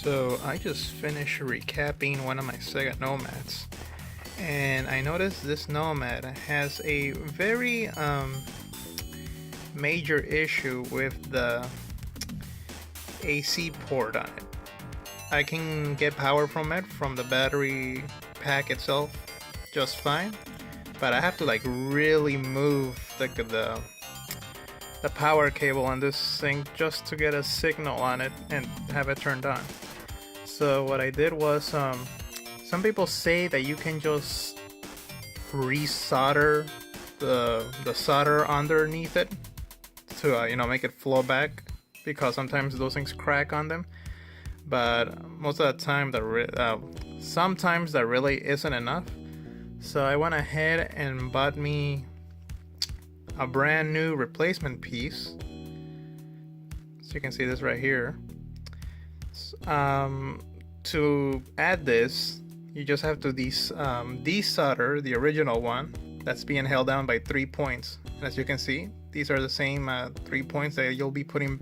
So I just finished recapping one of my SEGA Nomads, and I noticed this Nomad has a very major issue with the AC port on it. I can get power from it from the battery pack itself just fine, but I have to like really move the power cable on this thing just to get a signal on it and have it turned on. So what I did was, some people say that you can just resolder the solder underneath it to make it flow back, because sometimes those things crack on them. But most of the time, sometimes that really isn't enough. So I went ahead and bought me a brand new replacement piece. So you can see this right here. To add this, you just have to desolder the original one that's being held down by 3 points. And as you can see, these are the same 3 points that you'll be putting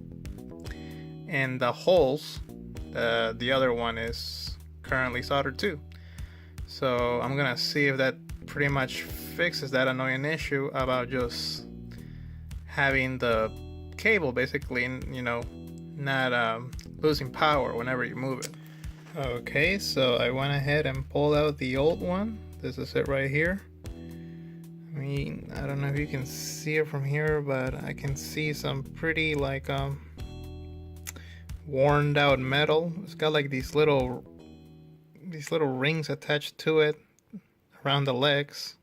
in the holes. The other one is currently soldered too. So I'm gonna see if that pretty much fixes that annoying issue about just having the cable basically, not losing power whenever you move it. Okay, so I went ahead and pulled out the old one. This is it right here. I mean, I don't know if you can see it from here, but I can see some pretty worn out metal. It's got like these little rings attached to it around the legs,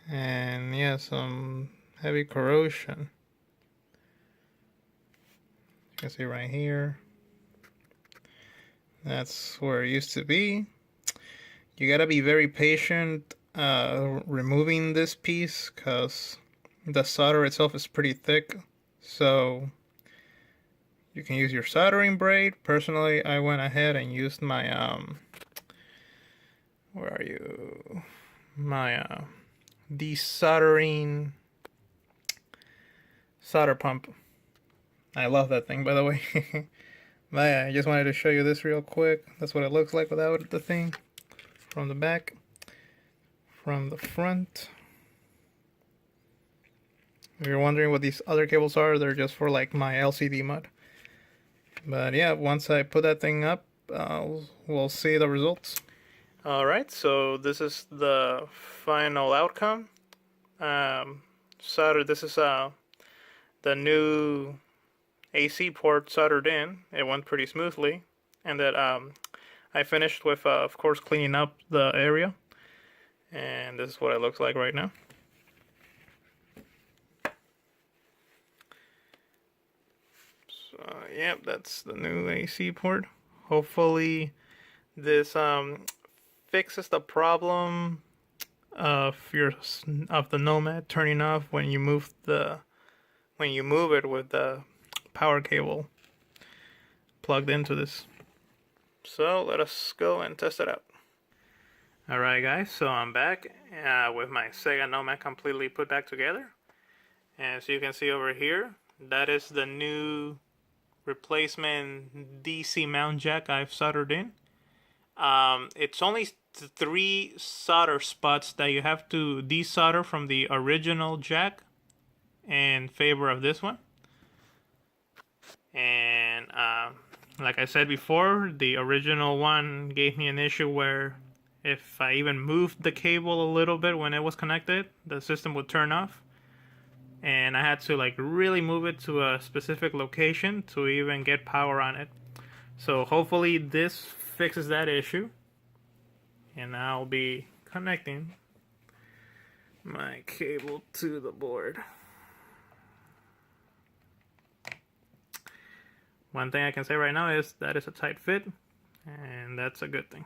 and yeah, some heavy corrosion. You can see right here, that's where it used to be. You gotta be very patient removing this piece, because the solder itself is pretty thick, so you can use your soldering braid. Personally, I went ahead and used my my desoldering solder pump. I love that thing, by the way. But yeah, I just wanted to show you this real quick. That's what it looks like without the thing. From the back, from the front. If you're wondering what these other cables are, they're just for like my LCD mod. But yeah, once I put that thing up, we'll see the results. Alright, so this is the final outcome. This is the new AC port soldered in. It went pretty smoothly, and that I finished with of course cleaning up the area, and this is what it looks like right now. So yeah, that's the new AC port. Hopefully this fixes the problem of the Nomad turning off when you move it with the power cable plugged into this. So let us go and test it out. Alright guys, so I'm back with my SEGA Nomad completely put back together. As you can see over here, that is the new replacement DC mount jack I've soldered in. It's only 3 solder spots that you have to desolder from the original jack in favor of this one. And like I said before, the original one gave me an issue where if I even moved the cable a little bit when it was connected, the system would turn off. And I had to like really move it to a specific location to even get power on it. So hopefully this fixes that issue, and I'll be connecting my cable to the board. One thing I can say right now is that it's a tight fit, and that's a good thing.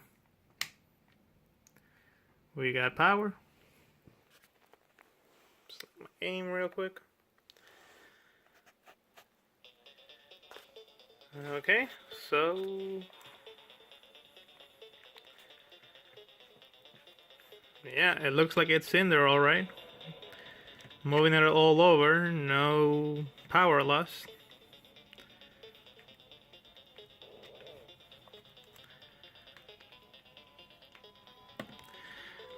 We got power. Select my aim real quick. Okay, so yeah, it looks like it's in there all right. Moving it all over, no power loss.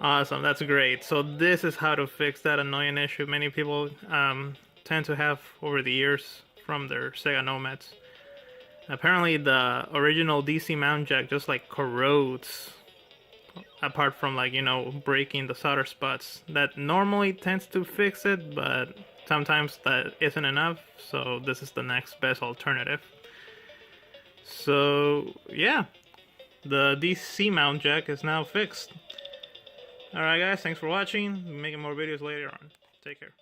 Awesome, that's great. So this is how to fix that annoying issue many people tend to have over the years from their SEGA Nomads. Apparently the original DC mount jack just like corrodes, apart from like, you know, breaking the solder spots. That normally tends to fix it, but sometimes that isn't enough, so this is the next best alternative. So yeah, the DC mount jack is now fixed. Alright guys, thanks for watching. We'll be making more videos later on. Take care.